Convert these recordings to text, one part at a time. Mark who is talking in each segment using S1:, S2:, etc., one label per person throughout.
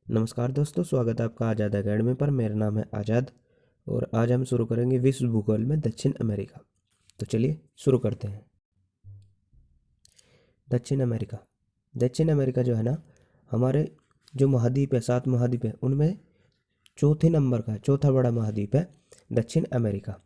S1: नमस्कार दोस्तों, स्वागत है आपका आज़ाद अकेडमी पर। मेरा नाम है आज़ाद और आज हम शुरू करेंगे विश्व भूगोल में दक्षिण अमेरिका। तो चलिए शुरू करते हैं। दक्षिण अमेरिका। दक्षिण अमेरिका जो है ना, हमारे जो महाद्वीप है, 7 महाद्वीप है, उनमें चौथे नंबर का चौथा बड़ा महाद्वीप है दक्षिण अमेरिका।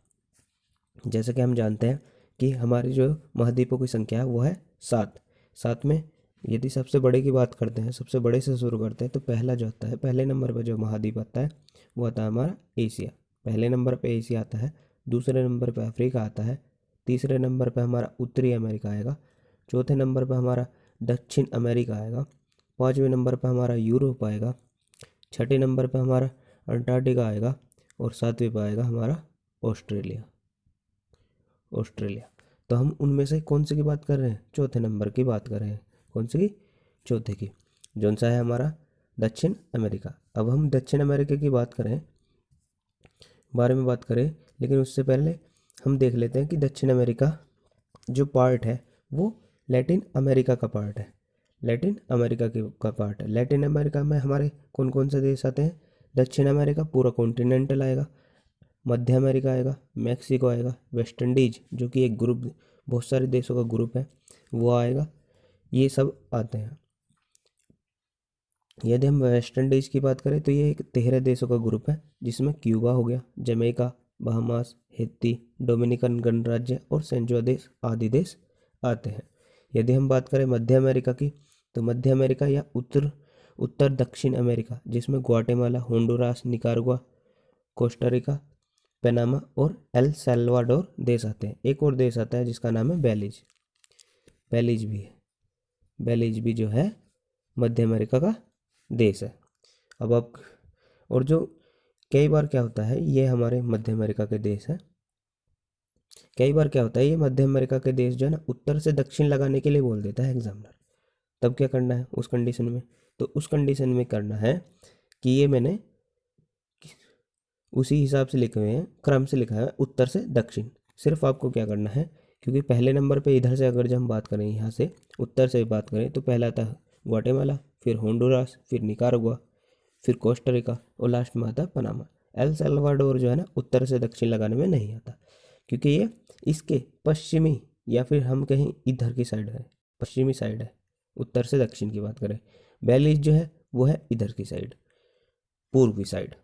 S1: जैसे कि हम जानते हैं कि हमारी जो महाद्वीपों की संख्या है वो है 7। 7 में यदि सबसे बड़े की बात करते हैं, सबसे बड़े से शुरू करते हैं, तो पहला जो आता है, पहले नंबर पर जो महाद्वीप आता है वो आता है हमारा एशिया। पहले नंबर पे एशिया आता है, दूसरे नंबर पे अफ्रीका आता है, तीसरे नंबर पे हमारा उत्तरी अमेरिका आएगा, चौथे नंबर पे हमारा दक्षिण अमेरिका आएगा, पाँचवें नंबर पे हमारा यूरोप आएगा, छठे नंबर पे हमारा अंटार्कटिका आएगा और सातवें पे आएगा हमारा ऑस्ट्रेलिया। ऑस्ट्रेलिया। तो हम उनमें से कौन से की बात कर रहे हैं? चौथे नंबर की बात कर रहे हैं। कौन सी की? चौथे की, जौन सा है हमारा दक्षिण अमेरिका। अब हम दक्षिण अमेरिका की बारे में बात करें, लेकिन उससे पहले हम देख लेते हैं कि दक्षिण अमेरिका जो पार्ट है वो लैटिन अमेरिका का पार्ट है। लैटिन अमेरिका का पार्ट है। लैटिन अमेरिका में हमारे कौन कौन से देश आते हैं? दक्षिण अमेरिका पूरा कॉन्टिनेंटल आएगा, मध्य अमेरिका आएगा, मैक्सिको आएगा, वेस्ट इंडीज जो कि एक ग्रुप, बहुत सारे देशों का ग्रुप है, वो आएगा। ये सब आते हैं। यदि हम वेस्ट इंडीज की बात करें तो ये एक 13 देशों का ग्रुप है, जिसमें क्यूबा हो गया, जमैका, बहामास, हैती, डोमिनिकन गणराज्य और सेंट जो देश आदि देश आते हैं। यदि हम बात करें मध्य अमेरिका की, तो मध्य अमेरिका या उत्तर उत्तर दक्षिण अमेरिका, जिसमें Guatemala, Honduras, Nicaragua, Costa Rica, Panama और एल सल्वाडोर देश आते हैं। एक और देश आता है जिसका नाम है बेलीज। बेलीज भी है। बेलीज भी जो है मध्य अमेरिका का देश है। अब आप, और जो कई बार क्या होता है, ये हमारे मध्य अमेरिका के देश है। कई बार क्या होता है, ये मध्य अमेरिका के देश जो है ना, उत्तर से दक्षिण लगाने के लिए बोल देता है एग्जामिनर। तब क्या करना है उस कंडीशन में? तो उस कंडीशन में करना है कि ये मैंने उसी हिसाब से लिखे हुए हैं, क्रम से लिखा है, उत्तर से दक्षिण। सिर्फ आपको क्या करना है, क्योंकि पहले नंबर पे इधर से अगर जब हम बात करें, यहाँ से उत्तर से बात करें, तो पहला आता है ग्वाटेमाला, फिर होंडुरास, फिर निकारागुआ, फिर कोस्टारिका और लास्ट में आता है पनामा। एल सल्वाडोर जो है ना, उत्तर से दक्षिण लगाने में नहीं आता, क्योंकि ये इसके पश्चिमी या फिर हम कहीं इधर की साइड है, पश्चिमी साइड है। उत्तर से दक्षिण की बात करें, बेलीज जो है वो है इधर की साइड, पूर्वी साइड।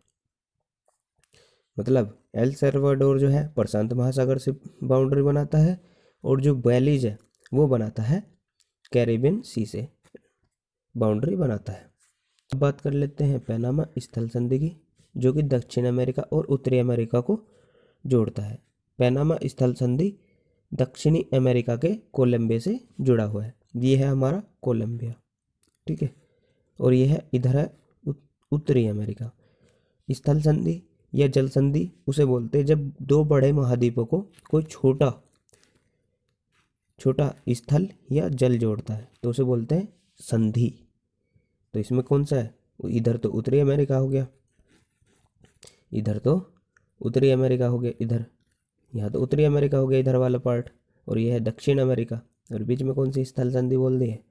S1: मतलब एल सल्वाडोर जो है प्रशांत महासागर से बाउंड्री बनाता है, और जो बेलीज है वो बनाता है कैरिबियन सी से बाउंड्री बनाता है। अब बात कर लेते हैं पनामा स्थल संधि की, जो कि दक्षिण अमेरिका और उत्तरी अमेरिका को जोड़ता है। पनामा स्थल संधि दक्षिणी अमेरिका के कोलंबिया से जुड़ा हुआ है। ये है हमारा कोलंबिया, ठीक है, और ये है इधर है उत्तरी अमेरिका। स्थल संधि या जल संधि उसे बोलते हैं जब दो बड़े महाद्वीपों को कोई छोटा छोटा स्थल या जल जोड़ता है, तो उसे बोलते हैं संधि। तो इसमें कौन सा है? इधर तो उत्तरी अमेरिका हो गया, इधर तो उत्तरी अमेरिका हो गया, इधर, यहाँ तो उत्तरी अमेरिका हो गया इधर वाला पार्ट, और यह है दक्षिण अमेरिका। और बीच में कौन सी स्थल संधि बोल दी है?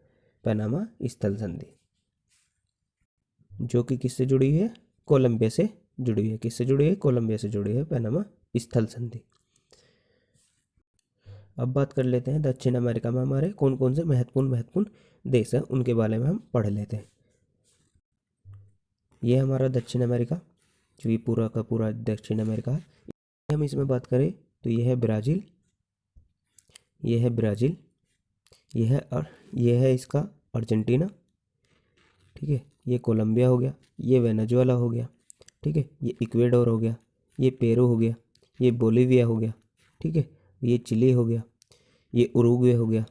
S1: पनामा स्थल संधि, जो कि किससे जुड़ी हुई है? कोलंबिया से जुड़ी हुई है। किससे जुड़ी है? कोलंबिया से जुड़ी है पनामा स्थल संधि। अब बात कर लेते हैं दक्षिण अमेरिका में हमारे कौन कौन से महत्वपूर्ण देश हैं, उनके बारे में हम पढ़ लेते हैं। ये हमारा दक्षिण अमेरिका, जो ये पूरा का पूरा दक्षिण अमेरिका है। हम इसमें बात करें तो ये है ब्राज़ील, ये है ब्राज़ील, ये है और ये है इसका अर्जेंटीना, ठीक है, ये कोलंबिया हो गया, ये वेनेजुएला हो गया, ठीक है, ये इक्वेडोर हो गया, ये पेरू हो गया, ये बोलीविया हो गया, ठीक है, ये चिली हो गया, ये उरुग्वे हो गया,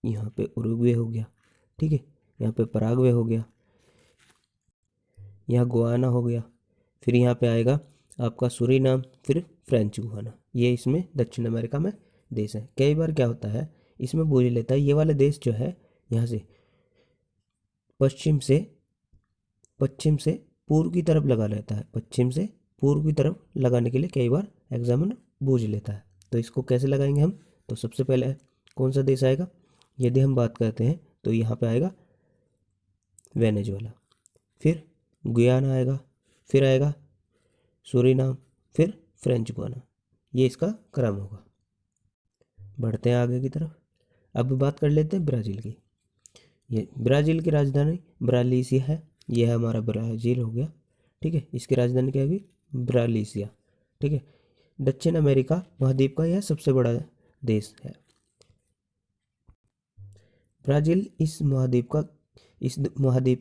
S1: यहाँ पे उरुग्वे हो गया, ठीक है, यहाँ पे पराग्वे हो गया, यहाँ गुआना हो गया, फिर यहाँ पे आएगा आपका सूरीनाम, फिर फ्रेंच गुआना। ये इसमें दक्षिण अमेरिका में देश है। कई बार क्या होता है, इसमें बोल लेता है ये वाले देश जो है, यहाँ से पश्चिम से पूर्व की तरफ लगा लेता है। पश्चिम से पूर्व की तरफ लगाने के लिए कई बार एग्जामिनर बूझ लेता है। तो इसको कैसे लगाएंगे हम? तो सबसे पहले कौन सा देश आएगा? यदि हम बात करते हैं तो यहाँ पे आएगा वेनेजुएला। फिर गुयाना आएगा, फिर आएगा सूरीनाम, फिर फ्रेंच गुयाना। ये इसका क्रम होगा। बढ़ते हैं आगे की तरफ। अब बात कर लेते हैं ब्राज़ील की। ये ब्राज़ील की राजधानी ब्रालिसिया है। ये है हमारा ब्राज़ील हो गया, ठीक है। इसकी राजधानी क्या होगी? ब्रालिसिया, ठीक है। दक्षिण अमेरिका महाद्वीप का यह सबसे बड़ा देश है। ब्राज़ील इस महाद्वीप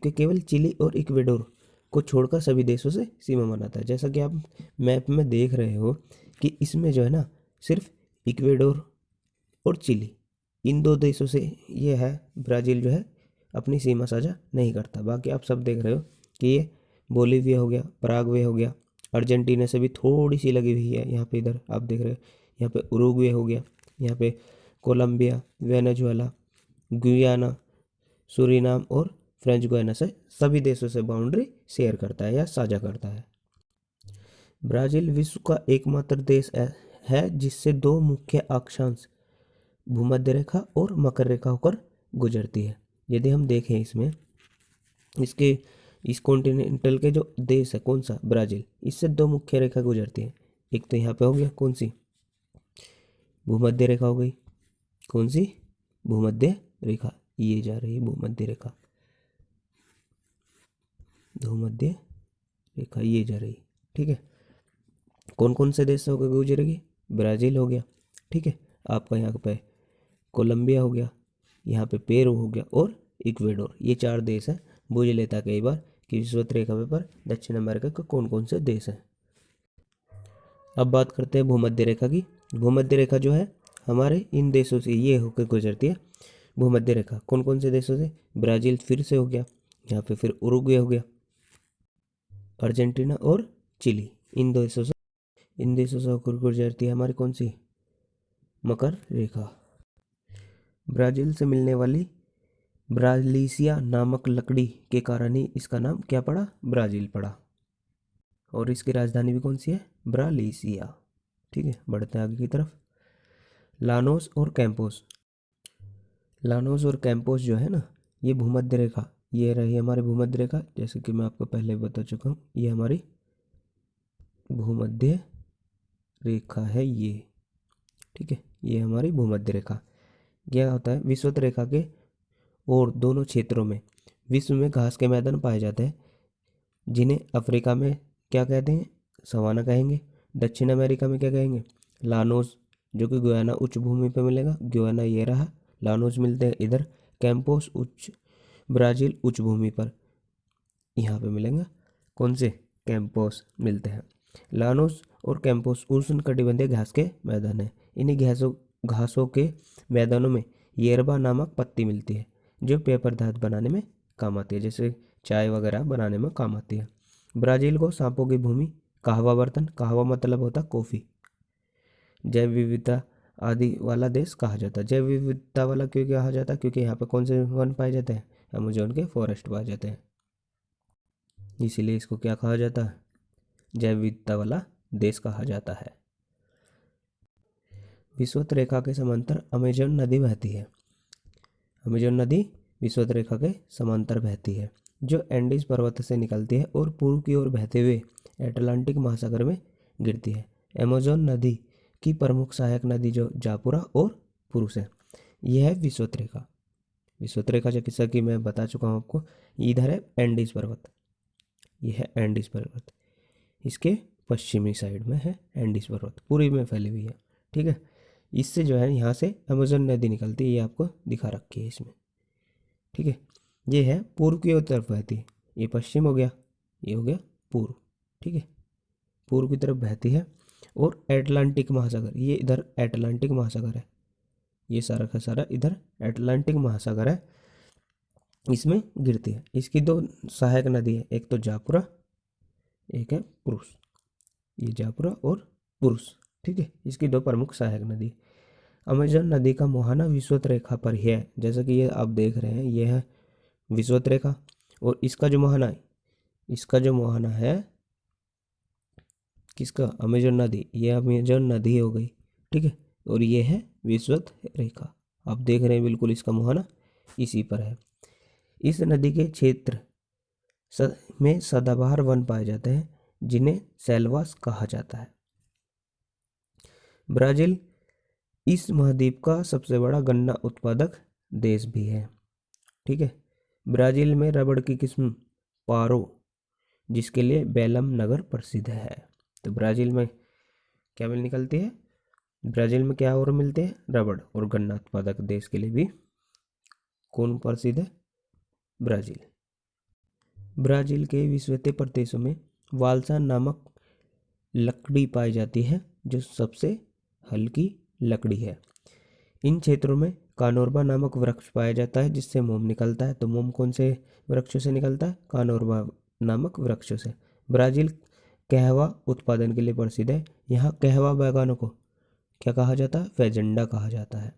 S1: के केवल चिली और इक्वेडोर को छोड़कर सभी देशों से सीमा बनाता है। जैसा कि आप मैप में देख रहे हो कि इसमें जो है ना, सिर्फ इक्वेडोर और चिली, इन दो देशों से ये है ब्राज़ील जो है अपनी सीमा साझा नहीं करता। बाकी आप सब देख रहे हो कि ये बोलीविया हो गया, पराग्वे हो गया, अर्जेंटीना से भी थोड़ी सी लगी हुई है। यहाँ पे इधर आप देख रहे हो, यहाँ पे उरुग्वे हो गया, यहाँ पे कोलंबिया, वेनेजुएला, गुयाना, सूरीनाम और फ्रेंच गुयाना से सभी देशों से बाउंड्री शेयर करता है या साझा करता है। ब्राज़ील विश्व का एकमात्र देश है जिससे दो मुख्य अक्षांश भूमध्य रेखा और मकर रेखा होकर गुजरती है। यदि हम देखें इसमें, इस कॉन्टिनेंटल के जो देश है कौन सा? ब्राज़ील, इससे दो मुख्य रेखा गुजरती है। एक तो यहाँ पे हो गया कौन सी? भूमध्य रेखा हो गई। कौन सी? भूमध्य रेखा। ये जा रही है भूमध्य रेखा, भूमध्य रेखा ये जा रही, ठीक है। कौन कौन से देश से होकर गुजरेगी? ब्राज़ील हो गया, ठीक है। आपका यहाँ पे कोलंबिया हो गया, यहाँ पे पेरू हो गया और इक्वेडोर। ये चार देश हैं। पूछ लेता कई बार कि विषुवत रेखा पर दक्षिण अमेरिका के कौन कौन से देश हैं। अब बात करते हैं भूमध्य रेखा की। भूमध्य रेखा जो है हमारे इन देशों से ये होकर गुजरती है। भूमध्य रेखा कौन कौन से देशों से? ब्राज़ील फिर से हो गया, यहाँ पे फिर उरुग्वे हो गया, अर्जेंटीना और चिली, इन देशों से होकर गुजरती है हमारी कौन सी? मकर रेखा। ब्राज़ील से मिलने वाली ब्रालिसिया नामक लकड़ी के कारण ही इसका नाम क्या पड़ा? ब्राज़ील पड़ा। और इसकी राजधानी भी कौन सी है? ब्रालिसिया, ठीक है। बढ़ते हैं आगे की तरफ। लानोस और कैंपोस। लानोस और कैंपोस जो है ना, ये भूमध्य रेखा, ये रही हमारी भूमध्य रेखा। जैसे कि मैं आपको पहले बता चुका हूँ, ये हमारी भूमध्य रेखा है ये, ठीक है। ये हमारी भूमध्य रेखा। क्या होता है? विषुवत रेखा के और दोनों क्षेत्रों में विश्व में घास के मैदान पाए जाते हैं, जिन्हें अफ्रीका में क्या कहते हैं? सवाना कहेंगे। दक्षिण अमेरिका में क्या कहेंगे? लानोस, जो कि गुयाना उच्च भूमि पर मिलेगा। गुयाना ये रहा, लानोस मिलते हैं इधर। कैंपोस ब्राज़ील उच्च भूमि पर यहाँ पे मिलेंगे। कौन से? कैंपोस मिलते हैं। लानोस और कैंपोस उष्णकटिबंधीय घास के मैदान हैं। इन्हीं घासों के मैदानों में येरबा नामक पत्ती मिलती है, जो पेय पदार्थ बनाने में काम आती है, जैसे चाय वगैरह बनाने में काम आती है। ब्राज़ील को सांपों की भूमि, कहवा बर्तन, कहवा मतलब होता कॉफ़ी, जैव विविधता आदि वाला देश कहा जाता है। जैव विविधता वाला क्यों कहा जाता है? क्योंकि यहाँ पर कौन से वन पाए जाते हैं? अमेज़न के फॉरेस्ट पाए जाते हैं, इसीलिए इसको क्या कहा जाता है? जैव विविधता वाला देश कहा जाता है। विषुवत रेखा के समांतर अमेज़न नदी बहती है। अमेज़न नदी विषुवत रेखा के समांतर बहती है, जो एंडीज पर्वत से निकलती है और पूर्व की ओर बहते हुए अटलांटिक महासागर में गिरती है। अमेज़न नदी की प्रमुख सहायक नदी जो जापुरा और पुरुष है। यह है विषुवत रेखा। विषुवत रेखा जैसा कि मैं बता चुका हूँ आपको, इधर है एंडीज पर्वत, यह है एंडीज पर्वत। इसके पश्चिमी साइड में है एंडीज पर्वत, पूरी में फैली हुई है, ठीक है। इससे जो है यहाँ से अमेज़न नदी निकलती है, ये आपको दिखा रखी है इसमें, ठीक है। ये है पूर्व की ओर तरफ बहती है, ये पश्चिम हो गया, ये हो गया पूर्व, ठीक है। पूर्व की तरफ बहती है और एटलांटिक महासागर, ये इधर एटलांटिक महासागर है, ये सारा का सारा इधर एटलांटिक महासागर है, इसमें गिरती है। इसकी दो सहायक नदी है, एक तो जापुरा, एक है पुरुष। ये जापुरा और पुरुष, ठीक है। इसकी दो प्रमुख सहायक नदी। अमेज़न नदी का मुहाना विषुवत रेखा पर ही है, जैसा कि ये आप देख रहे हैं, ये है विषुवत रेखा। और इसका जो मुहाना है किसका? अमेज़न नदी, ये अमेज़न नदी हो गई, ठीक है। और ये है विषुवत रेखा, आप देख रहे हैं बिल्कुल इसका मुहाना इसी पर है। इस नदी के क्षेत्र में सदाबहार वन पाए जाते हैं जिन्हें सेल्वास कहा जाता है। ब्राज़ील इस महाद्वीप का सबसे बड़ा गन्ना उत्पादक देश भी है। ठीक है। ब्राज़ील में रबड़ की किस्म पारो, जिसके लिए बेलम नगर प्रसिद्ध है। तो ब्राज़ील में क्या मिल निकलती है? ब्राज़ील में क्या और मिलते हैं? रबड़। और गन्ना उत्पादक देश के लिए भी कौन प्रसिद्ध है? ब्राज़ील। ब्राज़ील के विश्वते प्रदेशों में वाल्सा नामक लकड़ी पाई जाती है जो सबसे हल्की लकड़ी है। इन क्षेत्रों में कानोरबा नामक वृक्ष पाया जाता है जिससे मोम निकलता है। तो मोम कौन से वृक्षों से निकलता है? कानोरबा नामक वृक्षों से। ब्राज़ील कहवा उत्पादन के लिए प्रसिद्ध है। यहाँ कहवा बागानों को क्या कहा जाता है? फेजेंडा कहा जाता है।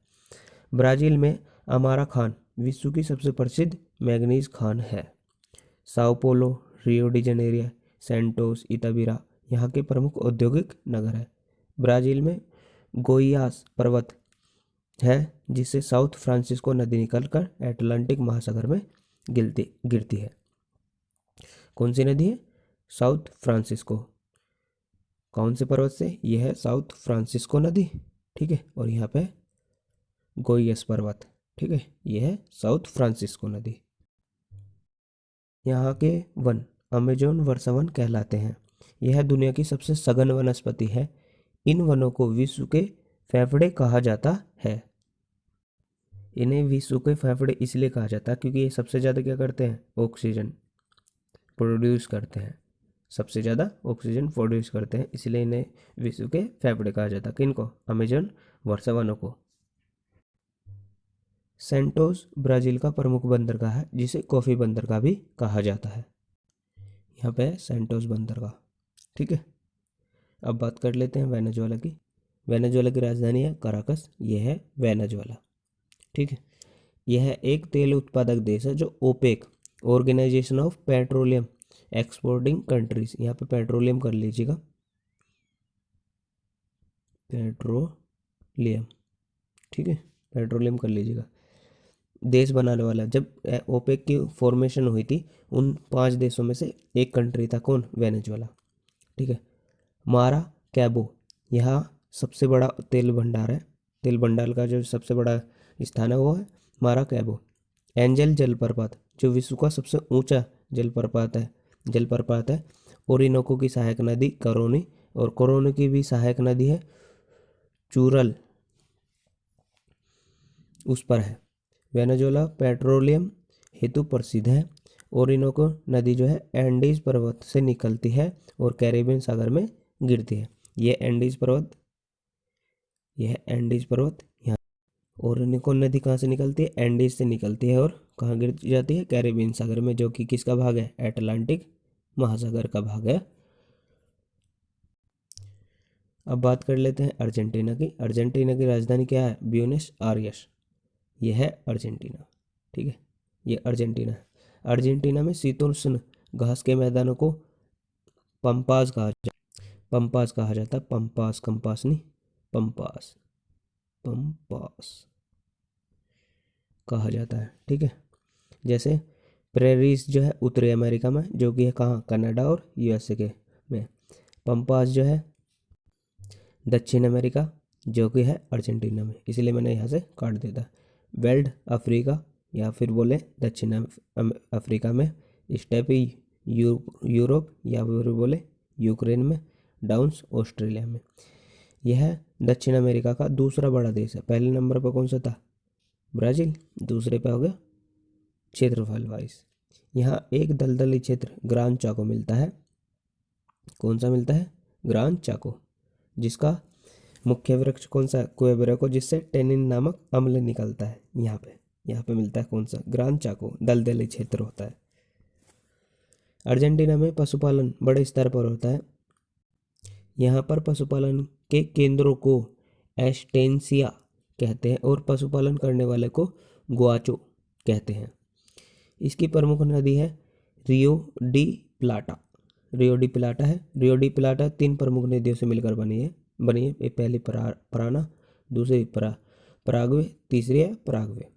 S1: ब्राज़ील में अमारा खान विश्व की सबसे प्रसिद्ध मैंगनीज खान है। Sao Paulo, Rio de Janeiro, Santos, Itabira यहाँ के प्रमुख औद्योगिक नगर है। ब्राज़ील में गोइयास पर्वत है जिससे साउथ फ्रांसिस्को नदी निकलकर अटलांटिक महासागर में गिरती है। कौन सी नदी है? South Francisco. कौन से पर्वत से? यह है साउथ फ्रांसिस्को नदी। ठीक है। और यहाँ पे गोइयस पर्वत। ठीक है। यह है साउथ फ्रांसिस्को नदी। यहाँ के वन अमेजोन वर्षावन कहलाते हैं। यह दुनिया की सबसे सघन वनस्पति है। इन वनों को विश्व के फेफड़े कहा जाता है। इन्हें विश्व के फेफड़े इसलिए कहा जाता है क्योंकि ये सबसे ज़्यादा क्या करते हैं? ऑक्सीजन प्रोड्यूस करते हैं। सबसे ज़्यादा ऑक्सीजन प्रोड्यूस करते हैं, इसलिए इन्हें विश्व के फेफड़े कहा जाता है। किनको? अमेजन वर्षावनों को। सेंटोस ब्राज़ील का प्रमुख बंदरगाह है जिसे कॉफ़ी बंदरगाह भी कहा जाता है। यहाँ पे सेंटोस बंदरगाह। ठीक है। अब बात कर लेते हैं वेनेजुएला की। वेनेजुएला की राजधानी है कराकस। यह है वेनेजुएला। ठीक है। यह एक तेल उत्पादक देश है जो OPEC organisation of petroleum exporting countries, यहाँ पे पेट्रोलियम कर लीजिएगा, पेट्रोलियम। ठीक है। पेट्रोलियम कर लीजिएगा। देश बनाने वाला। जब ओपेक की फॉर्मेशन हुई थी उन 5 देशों में से एक कंट्री था। कौन? वेनेजुएला। ठीक है। मारा कैबो यहाँ सबसे बड़ा तेल भंडार है। तेल भंडार का जो सबसे बड़ा स्थान है वो है मारा कैबो। एंजल जलप्रपात जो विश्व का सबसे ऊंचा जलप्रपात है। ओरिनोको की सहायक नदी करोनी, और कोरोनी की भी सहायक नदी है चूरल, उस पर है। वेनेजुएला पेट्रोलियम हेतु प्रसिद्ध है। ओरिनोको नदी जो है एंडीज पर्वत से निकलती है और कैरेबियन सागर में गिरती है। यह एंडीज पर्वत यहाँ। ओरिनोको नदी कहाँ से निकलती है? एंडीज से निकलती है और कहाँ गिर जाती है? कैरेबियन सागर में, जो कि किसका भाग है? अटलांटिक महासागर का भाग है। अब बात कर लेते हैं अर्जेंटीना की। अर्जेंटीना की राजधानी क्या है? Buenos Aires. यह है अर्जेंटीना। ठीक है। ये अर्जेंटीना है। अर्जेंटीना में शीतोष्ण घास के मैदानों को पंपास कहा जाता है। पंपास, कंपास नहीं, पंपास कहा जाता है। ठीक है। जैसे प्रेरीज जो है उत्तरी अमेरिका में, जो कि है कहाँ? कनाडा और यूएसए के में। पंपास जो है दक्षिण अमेरिका, जो कि है अर्जेंटीना में, इसलिए मैंने यहाँ से काट देता। वेल्ड अफ्रीका या फिर बोले दक्षिण अफ्रीका में। स्टेपी यूरोप या फिर बोले यूक्रेन में। डाउन्स ऑस्ट्रेलिया में। यह दक्षिण अमेरिका का दूसरा बड़ा देश है। पहले नंबर पर कौन सा था? ब्राज़ील। दूसरे पे हो गया क्षेत्रफल वाइज। यहाँ एक दलदली क्षेत्र ग्रान चाको मिलता है। कौन सा मिलता है? ग्रान चाको, जिसका मुख्य वृक्ष कौन सा है? क्वेबेको, जिससे टेनिन नामक अम्ल निकलता है। यहाँ पे मिलता है कौन सा? ग्रान चाको। दलदली क्षेत्र होता है। अर्जेंटीना में पशुपालन बड़े स्तर पर होता है। यहाँ पर पशुपालन के केंद्रों को एस्टेंसिया कहते हैं और पशुपालन करने वाले को गुआचो कहते हैं। इसकी प्रमुख नदी है रियो डी प्लाटा। रियो डी प्लाटा 3 प्रमुख नदियों से मिलकर बनी है। एक पहली पराना, दूसरी पराग्वे, तीसरी है पराग्वे।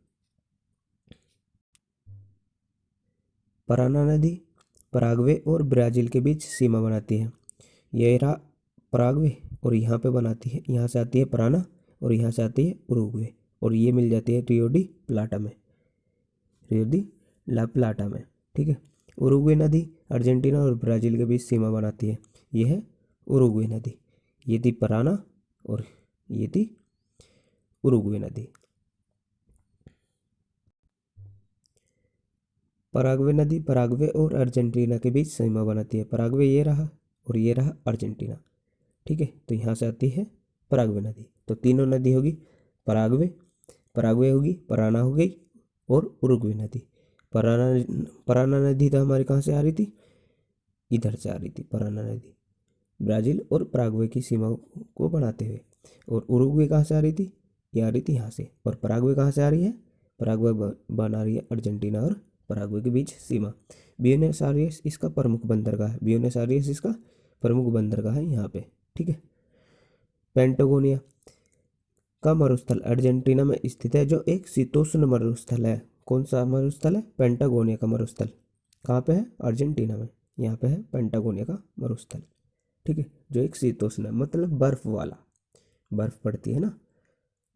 S1: पराना नदी पराग्वे और ब्राज़ील के बीच सीमा बनाती है। ये रहा पराग्वे और यहाँ पे बनाती है, यहाँ से आती है पराना और यहाँ से आती है उरुग्वे और ये मिल जाती है रियो डी प्लाटा में, रियो डी ला प्लाटा में। ठीक है। उरुग्वे नदी अर्जेंटीना और ब्राज़ील के बीच सीमा बनाती है। ये है उरुग्वे नदी, ये थी पराना और ये थी उरुग्वे नदी। पराग्वे नदी पराग्वे और अर्जेंटीना के बीच सीमा बनाती है। पराग्वे ये रहा और ये रहा अर्जेंटीना। ठीक है, तो यहाँ से आती है पराग्वे नदी। तो तीनों नदी होगी, पराग्वे, पराग्वे होगी, पराना हो गई और उरुग्वे नदी। पराना नदी तो हमारी कहाँ से आ रही थी, इधर से आ रही थी पराना नदी, ब्राज़ील और पराग्वे की सीमा को बनाते हुए। और उरुग्वे कहाँ से आ रही थी, ये आ रही थी यहाँ से। और पराग्वे कहाँ से आ रही है, पराग्वे बना रही है अर्जेंटीना और पराग्वे के बीच सीमा। ब्यूनस आयर्स इसका प्रमुख बंदरगाह है, ब्यूनस आयर्स इसका प्रमुख बंदरगाह है यहाँ पे। ठीक है। पेंटागोनिया का मरुस्थल अर्जेंटीना में स्थित है, जो एक शीतोष्ण मरुस्थल है। कौन सा मरुस्थल है, पेंटागोनिया का मरुस्थल। कहाँ पे है, अर्जेंटीना में। यहाँ पे है पेंटागोनिया का मरुस्थल। ठीक है, जो एक शीतोष्ण है, मतलब बर्फ वाला, बर्फ पड़ती है ना,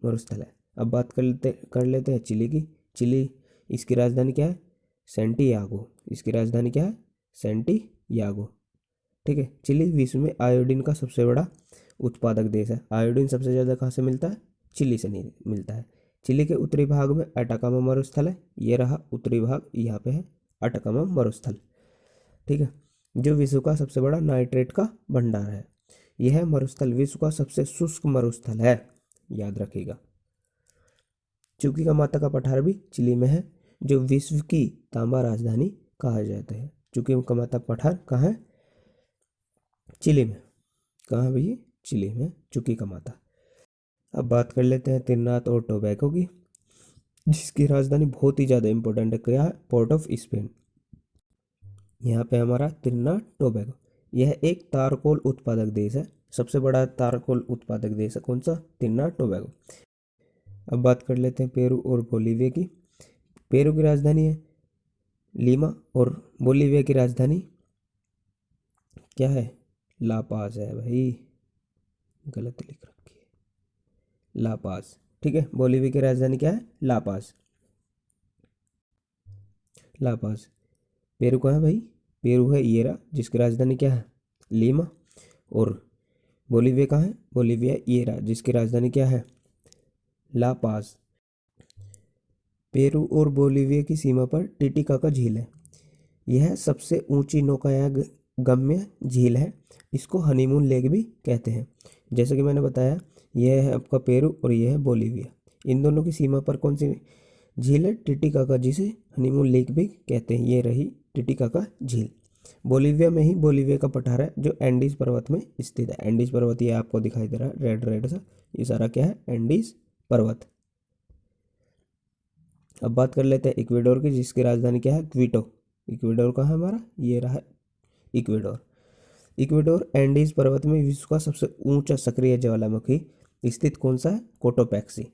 S1: मरुस्थल है। अब बात कर लेते हैं चिली की। चिली, इसकी राजधानी क्या है, सैंटियागो। इसकी राजधानी क्या है, सैंटियागो। ठीक है। चिली विश्व में आयोडीन का सबसे बड़ा उत्पादक देश है। आयोडीन सबसे ज़्यादा कहाँ से मिलता है, चिली से नहीं मिलता है। चिली के उत्तरी भाग में अटाकामा मरुस्थल है, ये रहा उत्तरी भाग, यहाँ पे है अटाकामा मरुस्थल। ठीक है, जो विश्व का सबसे बड़ा नाइट्रेट का भंडार है। यह मरुस्थल विश्व का सबसे शुष्क मरुस्थल है, याद रखिएगा। चुकीकामाता का पठार भी चिली में है, जो विश्व की तांबा राजधानी कहा जाता है। चुकीकामाता पठार कहाँ है, चिली में। कहाँ भैया, चिली में चुकीकामाता। अब बात कर लेते हैं त्रिनाद और टोबैगो की, जिसकी राजधानी बहुत ही ज़्यादा इंपॉर्टेंट है, क्या है, पोर्ट ऑफ स्पेन। यहाँ पे हमारा त्रिनाद टोबैगो, यह एक तारकोल उत्पादक देश है। सबसे बड़ा तारकोल उत्पादक देश है कौन सा, त्रिनाद टोबैगो। अब बात कर लेते हैं पेरू और बोलीविया की। पेरू की राजधानी है लीमा और बोलीविया की राजधानी क्या है, ला पाज है भाई, गलत लिख रखी है, ला पाज। ठीक है, बोलीविया की राजधानी क्या है, ला पाज, ला पाज। पेरू कहाँ है भाई, पेरू है येरा, जिसकी राजधानी क्या है, लीमा। और बोलीविया कहाँ है, बोलीविया येरा, जिसकी राजधानी क्या है, ला पाज। पेरू और बोलीविया की सीमा पर टिटिकाका झील है। यह सबसे ऊंची नौकायान गम्य झील है। इसको हनीमून लेक भी कहते हैं। जैसे कि मैंने बताया, यह है आपका पेरू और यह है बोलीविया। इन दोनों की सीमा पर कौन सी झील है, टिटिकाका, जिसे हनीमून लेक भी कहते हैं। ये रही टिटिकाका झील। बोलीविया में ही बोलीविया का पठार है, जो एंडीज पर्वत में स्थित है। एंडीज पर्वत ये आपको दिखाई दे रहा है रेड रेड सा, ये सारा क्या है, एंडीज पर्वत। अब बात कर लेते हैं इक्वेडोर की, जिसकी राजधानी क्या है, क्विटो। इक्वेडोर कहाँ है हमारा, ये रहा इक्वेडोर। इक्वेडोर एंडीज पर्वत में विश्व का सबसे ऊंचा सक्रिय ज्वालामुखी स्थित कौन सा है, कोटोपैक्सी।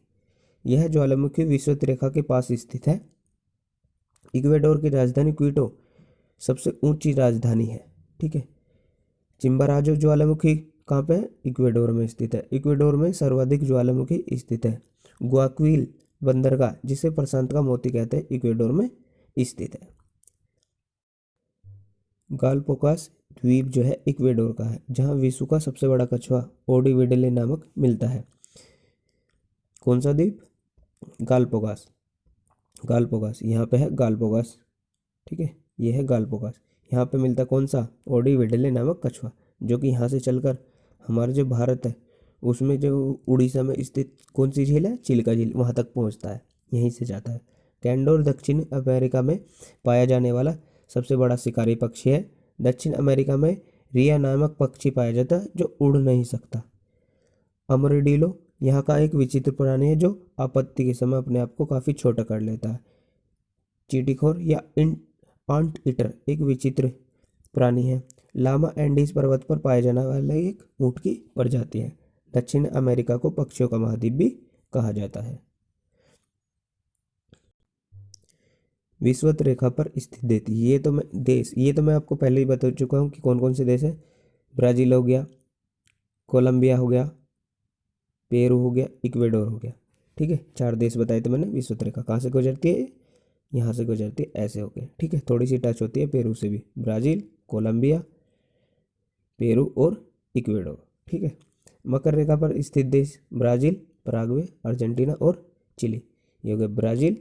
S1: यह ज्वालामुखी विषुवत रेखा के पास स्थित है। इक्वेडोर की राजधानी क्विटो सबसे ऊंची राजधानी है। ठीक है। चिम्बाराजो ज्वालामुखी कहाँ पे है, इक्वेडोर में स्थित है। इक्वेडोर में सर्वाधिक ज्वालामुखी स्थित है। ग्वाक्विल बंदरगाह, जिसे प्रशांत का मोती कहते हैं, इक्वेडोर में स्थित है। गालपोकास द्वीप जो है इक्वेडोर का है, जहाँ विश्व का सबसे बड़ा कछुआ ओडिविडले नामक मिलता है। कौन सा द्वीप, गालपोकास। गालपोकास यहाँ पे है गालपोकास। ठीक है, ये है गालपोकास। यहाँ पे मिलता कौन सा, ओडिविडले नामक कछुआ, जो कि यहाँ से चलकर हमारा जो भारत है उसमें जो उड़ीसा में स्थित कौन सी झील है, चिल्का झील, वहाँ तक पहुँचता है, यहीं से जाता है। कैंडोर दक्षिण अमेरिका में पाया जाने वाला सबसे बड़ा शिकारी पक्षी है। दक्षिण अमेरिका में रिया नामक पक्षी पाया जाता है, जो उड़ नहीं सकता। अमरडीलो यहाँ का एक विचित्र प्राणी है, जो आपत्ति के समय अपने आप को काफ़ी छोटा कर लेता है। चींटीखोर या आंट ईटर एक विचित्र प्राणी है। लामा एंडीज पर्वत पर पाए जाने वाले एक ऊँट की प्रजाति है। दक्षिण अमेरिका को पक्षियों का महाद्वीप भी कहा जाता है। विषुवत रेखा पर स्थित देती। ये तो मैं आपको पहले ही बता चुका हूँ कि कौन कौन से देश हैं। ब्राज़ील हो गया, कोलंबिया हो गया, पेरू हो गया, इक्वेडोर हो गया। ठीक है, 4 देश बताए थे मैंने। विषुवत रेखा कहाँ से गुजरती है? यहाँ से गुजरती है, ऐसे हो गया। ठीक है, थोड़ी सी टच होती है पेरू से भी। ब्राज़ील, कोलंबिया, पेरू और इक्वेडोर। ठीक है, मकर रेखा पर स्थित देश ब्राज़ील, पराग्वे, अर्जेंटीना और चिली। ये हो गया ब्राज़ील,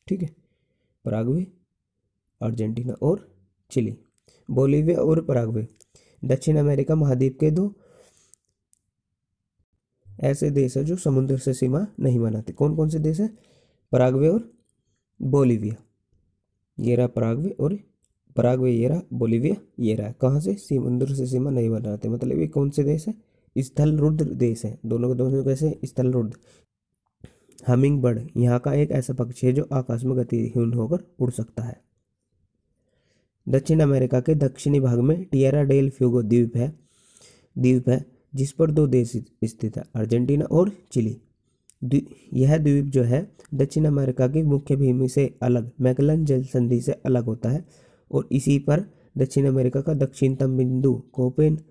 S1: ठीक है, पराग्वे, अर्जेंटीना और चिली। बोलीविया और पराग्वे दक्षिण अमेरिका महाद्वीप के 2 ऐसे देश हैं जो समुद्र से सीमा नहीं बनाते। कौन कौन से देश हैं? पराग्वे और बोलीविया। ये रहा पराग्वे, ये रहा बोलीविया, ये रहा। कहाँ से? समुद्र से सीमा नहीं बनाते। मतलब ये कौन से देश है? स्थल रुद्र देश है। दोनों के दोनों कैसे? स्थल रुद्र। हमिंग बर्ड यहाँ का एक ऐसा पक्षी है जो आकाश में गतिहीन होकर उड़ सकता है। दक्षिण अमेरिका के दक्षिणी भाग में टिएरा डेल फ्यूगो द्वीप है जिस पर 2 देश स्थित है, अर्जेंटीना और चिली। यह द्वीप जो है दक्षिण अमेरिका की मुख्य भूमि से अलग मैगेलन जल संधि से अलग होता है और इसी पर दक्षिण अमेरिका का दक्षिणतम बिंदु केप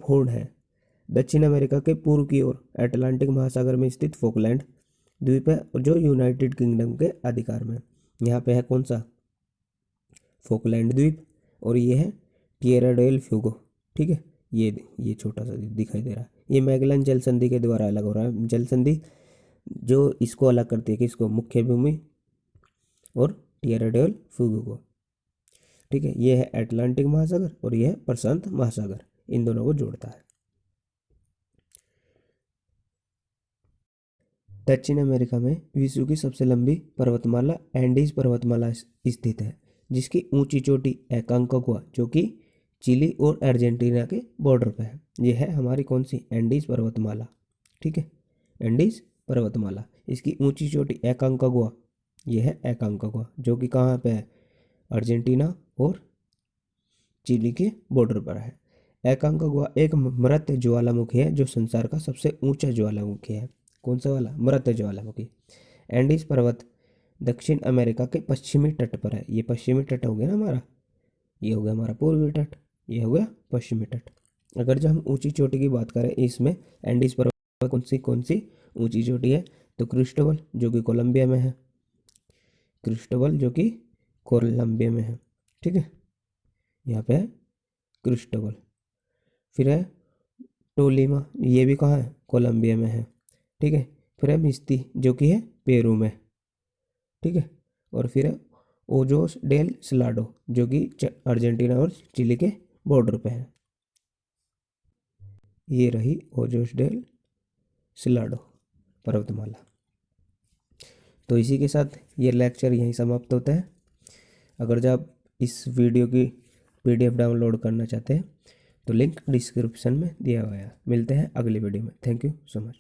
S1: हॉर्न है। दक्षिण अमेरिका के पूर्व की ओर अटलांटिक महासागर में स्थित फोकलैंड द्वीप है जो यूनाइटेड किंगडम के अधिकार में। यहाँ पे है कौन सा? फोकलैंड द्वीप। और ये है टिएरा डेल फ्यूगो। ठीक है, ये छोटा सा दिखाई दे रहा है। ये मैगेलन जल संधि के द्वारा अलग हो रहा है। जल संधि जो इसको अलग करती है, किसको? मुख्य भूमि और टिएरा डेल फ्यूगो को। ठीक है, ये है अटलांटिक महासागर और ये है प्रशांत महासागर, इन दोनों को जोड़ता है। दक्षिण अमेरिका में विश्व की सबसे लंबी पर्वतमाला एंडीज पर्वतमाला स्थित है जिसकी ऊंची चोटी एकांकागुआ जो कि चिली और अर्जेंटीना के बॉर्डर पे है। ये है हमारी कौन सी? एंडीज पर्वतमाला। ठीक है, एंडीज पर्वतमाला। इसकी ऊंची चोटी एकांकागुआ, ये है एकांकागुआ जो कि कहाँ पे है? अर्जेंटीना और चिली के बॉर्डर पर है। एकांकागुआ एक मृत ज्वालामुखी है जो संसार का सबसे ऊंचा ज्वालामुखी है। कौन सा वाला? मृत ज्वालामुखी। एंडीज पर्वत दक्षिण अमेरिका के पश्चिमी तट पर है। ये पश्चिमी तट हो गया ना हमारा, ये हो गया हमारा पूर्वी तट, ये हो गया पश्चिमी तट। अगर जब हम ऊंची चोटी की बात करें इसमें एंडीज पर्वत कौन सी ऊंची चोटी है? तो क्रिस्टोबल जो कि कोलंबिया में है, ठीक है, यहाँ पे है क्रिस्टोबल। फिर है टोलीमा, ये भी कहाँ है? कोलंबिया में है। ठीक है, फिर है मिस्ती जो कि है पेरू में। ठीक है, और फिर है ओजोस डेल सलाडो जो कि अर्जेंटीना और चिली के बॉर्डर पे है। ये रही ओजोस डेल सलाडो पर्वतमाला। तो इसी के साथ ये लेक्चर यहीं समाप्त होता है। अगर जब आप इस वीडियो की PDF डाउनलोड करना चाहते हैं तो लिंक डिस्क्रिप्शन में दिया हुआ है। मिलते हैं अगली वीडियो में। Thank you so much.